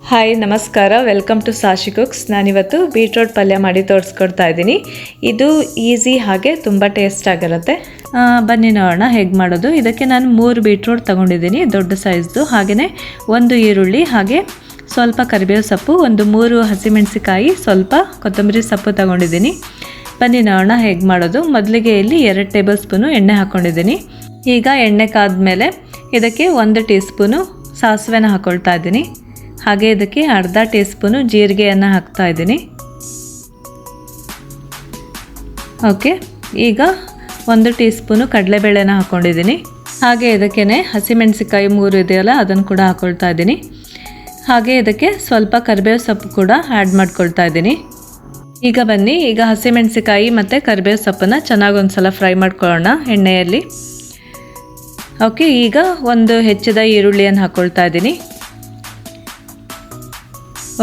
Hi ನಮಸ್ಕಾರ, welcome to ಸಾಶಿ cooks. ನಾನಿವತ್ತು beetroot ಪಲ್ಯ ಮಾಡಿ ತೋರಿಸ್ಕೊಡ್ತಾ ಇದ್ದೀನಿ. ಇದು ಈಸಿ ಹಾಗೆ ತುಂಬ ಟೇಸ್ಟ್ ಆಗಿರುತ್ತೆ. ಬನ್ನಿ ನೋಡೋಣ ಹೇಗೆ ಮಾಡೋದು. ಇದಕ್ಕೆ ನಾನು 3 ಬೀಟ್ರೋಟ್ ತೊಗೊಂಡಿದ್ದೀನಿ, ದೊಡ್ಡ ಸೈಜ್ದು. ಹಾಗೆಯೇ 1 ಈರುಳ್ಳಿ, ಹಾಗೆ ಸ್ವಲ್ಪ ಕರಿಬೇವು ಸೊಪ್ಪು, 3 ಹಸಿಮೆಣಸಿಕಾಯಿ, ಸ್ವಲ್ಪ ಕೊತ್ತಂಬರಿ ಸೊಪ್ಪು ತೊಗೊಂಡಿದ್ದೀನಿ. ಬನ್ನಿ ನೋಡೋಣ ಹೇಗೆ ಮಾಡೋದು. ಮೊದಲಿಗೆ ಇಲ್ಲಿ 2 ಟೇಬಲ್ ಸ್ಪೂನು ಎಣ್ಣೆ ಹಾಕ್ಕೊಂಡಿದ್ದೀನಿ. ಈಗ ಎಣ್ಣೆ ಕಾದ್ಮೇಲೆ ಇದಕ್ಕೆ 1 ಟೀ ಸ್ಪೂನು ಸಾಸಿವೆನ ಹಾಕ್ಕೊಳ್ತಾ ಇದ್ದೀನಿ. ಹಾಗೆ ಇದಕ್ಕೆ ಅರ್ಧ ಟೀ ಸ್ಪೂನು ಜೀರಿಗೆಯನ್ನು ಹಾಕ್ತಾ ಇದ್ದೀನಿ. ಓಕೆ, ಈಗ 1 ಟೀ ಸ್ಪೂನು ಕಡಲೆಬೇಳೆನ ಹಾಕ್ಕೊಂಡಿದ್ದೀನಿ. ಹಾಗೆ ಇದಕ್ಕೇ ಹಸಿಮೆಣಸಿಕಾಯಿ 3 ಇದೆಯಲ್ಲ, ಅದನ್ನು ಕೂಡ ಹಾಕ್ಕೊಳ್ತಾ ಇದ್ದೀನಿ. ಹಾಗೆ ಇದಕ್ಕೆ ಸ್ವಲ್ಪ ಕರಿಬೇವು ಸೊಪ್ಪು ಕೂಡ ಆ್ಯಡ್ ಮಾಡ್ಕೊಳ್ತಾ ಇದ್ದೀನಿ. ಈಗ ಬನ್ನಿ, ಈಗ ಹಸಿಮೆಣಸಿಕಾಯಿ ಮತ್ತು ಕರಿಬೇವು ಸೊಪ್ಪನ್ನು ಚೆನ್ನಾಗಿ ಒಂದು ಸಲ ಫ್ರೈ ಮಾಡ್ಕೊಳ್ಳೋಣ ಎಣ್ಣೆಯಲ್ಲಿ. ಓಕೆ, ಈಗ 1 ಹೆಚ್ಚಿದ ಈರುಳ್ಳಿಯನ್ನು ಹಾಕ್ಕೊಳ್ತಾ ಇದ್ದೀನಿ.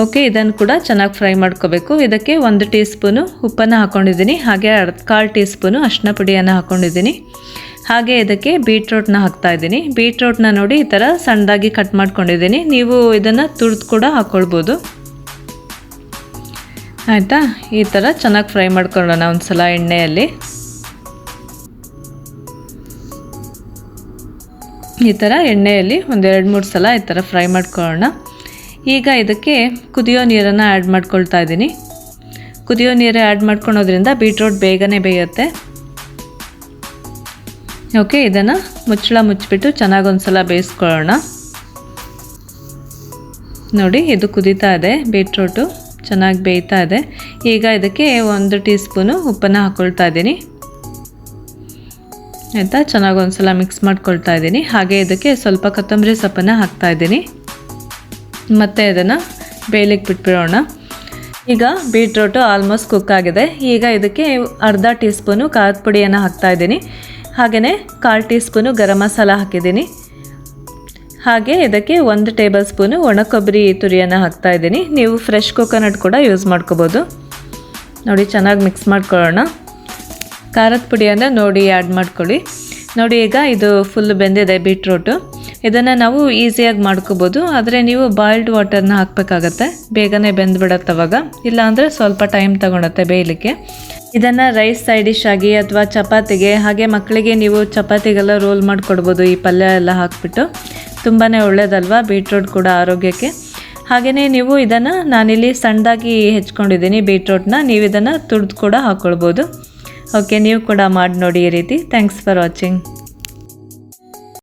ಓಕೆ, ಇದನ್ನು ಕೂಡ ಚೆನ್ನಾಗಿ ಫ್ರೈ ಮಾಡ್ಕೋಬೇಕು. ಇದಕ್ಕೆ 1 ಟೀ ಸ್ಪೂನು ಉಪ್ಪನ್ನು ಹಾಕ್ಕೊಂಡಿದ್ದೀನಿ. ಹಾಗೆ 1/4 ಟೀ ಸ್ಪೂನು ಅರಿಶಿನ ಪುಡಿಯನ್ನು ಹಾಕ್ಕೊಂಡಿದ್ದೀನಿ. ಹಾಗೆ ಇದಕ್ಕೆ ಬೀಟ್ರೋಟ್ನ ಹಾಕ್ತಾ ಇದ್ದೀನಿ. ಬೀಟ್ರೋಟ್ನ ನೋಡಿ ಈ ಥರ ಸಣ್ಣದಾಗಿ ಕಟ್ ಮಾಡ್ಕೊಂಡಿದ್ದೀನಿ. ನೀವು ಇದನ್ನು ತುರಿದು ಕೂಡ ಹಾಕ್ಕೊಳ್ಬೋದು. ಆಯಿತಾ, ಈ ಥರ ಚೆನ್ನಾಗಿ ಫ್ರೈ ಮಾಡ್ಕೊಳ್ಳೋಣ ಒಂದು ಸಲ ಎಣ್ಣೆಯಲ್ಲಿ. ಈ ಥರ ಎಣ್ಣೆಯಲ್ಲಿ 1-2-3 ಸಲ ಈ ಥರ ಫ್ರೈ ಮಾಡ್ಕೊಳ್ಳೋಣ. ಈಗ ಇದಕ್ಕೆ ಕುದಿಯೋ ನೀರನ್ನು ಆ್ಯಡ್ ಮಾಡ್ಕೊಳ್ತಾ ಇದ್ದೀನಿ. ಕುದಿಯೋ ನೀರು ಆ್ಯಡ್ ಮಾಡ್ಕೊಳೋದ್ರಿಂದ ಬೀಟ್ರೋಟ್ ಬೇಗನೆ ಬೇಯುತ್ತೆ. ಓಕೆ, ಇದನ್ನು ಮುಚ್ಚಳ ಮುಚ್ಚಿಬಿಟ್ಟು ಚೆನ್ನಾಗಿ ಒಂದು ಸಲ ಬೇಯಿಸ್ಕೊಳ್ಳೋಣ. ನೋಡಿ, ಇದು ಕುದೀತಾ ಇದೆ, ಬೀಟ್ರೋಟು ಚೆನ್ನಾಗಿ ಬೇಯ್ತಾ ಇದೆ. ಈಗ ಇದಕ್ಕೆ 1 ಟೀ ಸ್ಪೂನು ಉಪ್ಪನ್ನು ಹಾಕ್ಕೊಳ್ತಾ ಇದ್ದೀನಿ. ಆಯಿತಾ, ಚೆನ್ನಾಗಿ ಒಂದು ಸಲ ಮಿಕ್ಸ್ ಮಾಡ್ಕೊಳ್ತಾ ಇದ್ದೀನಿ. ಹಾಗೆ ಇದಕ್ಕೆ ಸ್ವಲ್ಪ ಕೊತ್ತಂಬರಿ ಸೊಪ್ಪನ್ನು ಹಾಕ್ತಾ ಇದ್ದೀನಿ. ಮತ್ತು ಇದನ್ನು ಬೇಯಲಿಕ್ಕೆ ಬಿಟ್ಬಿಡೋಣ. ಈಗ ಬೀಟ್ರೋಟು ಆಲ್ಮೋಸ್ಟ್ ಕುಕ್ ಆಗಿದೆ. ಈಗ ಇದಕ್ಕೆ ಅರ್ಧ ಟೀ ಸ್ಪೂನು ಖಾರದ ಪುಡಿಯನ್ನು ಹಾಕ್ತಾ ಇದ್ದೀನಿ. ಹಾಗೆಯೇ 1/4 ಟೀ ಸ್ಪೂನು ಗರಂ ಮಸಾಲ ಹಾಕಿದ್ದೀನಿ. ಹಾಗೆ ಇದಕ್ಕೆ 1 ಟೇಬಲ್ ಸ್ಪೂನು ಒಣ ಕೊಬ್ಬರಿ ತುರಿಯನ್ನು ಹಾಕ್ತಾ ಇದ್ದೀನಿ. ನೀವು ಫ್ರೆಶ್ ಕೊಕೊನಟ್ ಕೂಡ ಯೂಸ್ ಮಾಡ್ಕೋಬೋದು. ನೋಡಿ, ಚೆನ್ನಾಗಿ ಮಿಕ್ಸ್ ಮಾಡ್ಕೊಳ್ಳೋಣ. ಖಾರದ ಪುಡಿಯನ್ನು ನೋಡಿ ಆ್ಯಡ್ ಮಾಡ್ಕೊಳ್ಳಿ. ನೋಡಿ, ಈಗ ಇದು ಫುಲ್ ಬೆಂದಿದೆ ಬೀಟ್ರೋಟು. ಇದನ್ನು ನಾವು ಈಸಿಯಾಗಿ ಮಾಡ್ಕೋಬೋದು. ಆದರೆ ನೀವು ಬಾಯ್ಲ್ಡ್ ವಾಟರ್ನ ಹಾಕಬೇಕಾಗತ್ತೆ, ಬೇಗನೆ ಬೆಂದುಬಿಡತ್ತೆ ಅವಾಗ. ಇಲ್ಲಾಂದರೆ ಸ್ವಲ್ಪ ಟೈಮ್ ತಗೊಳುತ್ತೆ ಬೇಯಲಿಕ್ಕೆ. ಇದನ್ನು ರೈಸ್ ಸೈಡ್ ಡಿಶ್ ಆಗಿ ಅಥವಾ ಚಪಾತಿಗೆ, ಹಾಗೆ ಮಕ್ಕಳಿಗೆ ನೀವು ಚಪಾತಿಗೆಲ್ಲ ರೋಲ್ ಮಾಡಿಕೊಡ್ಬೋದು. ಈ ಪಲ್ಯ ಎಲ್ಲ ಹಾಕ್ಬಿಟ್ಟು ತುಂಬಾ ಒಳ್ಳೆಯದಲ್ವಾ ಬೀಟ್ರೋಟ್ ಕೂಡ ಆರೋಗ್ಯಕ್ಕೆ. ಹಾಗೆಯೇ ನೀವು ಇದನ್ನು ನಾನಿಲ್ಲಿ ಸಣ್ಣದಾಗಿ ಹೆಚ್ಕೊಂಡಿದ್ದೀನಿ ಬೀಟ್ರೋಟ್ನ. ನೀವು ಇದನ್ನು ತುರಿದು ಕೂಡ ಹಾಕ್ಕೊಳ್ಬೋದು. ಓಕೆ, ನೀವು ಕೂಡ ಮಾಡಿ ನೋಡಿ ಈ ರೀತಿ. Thanks for watching.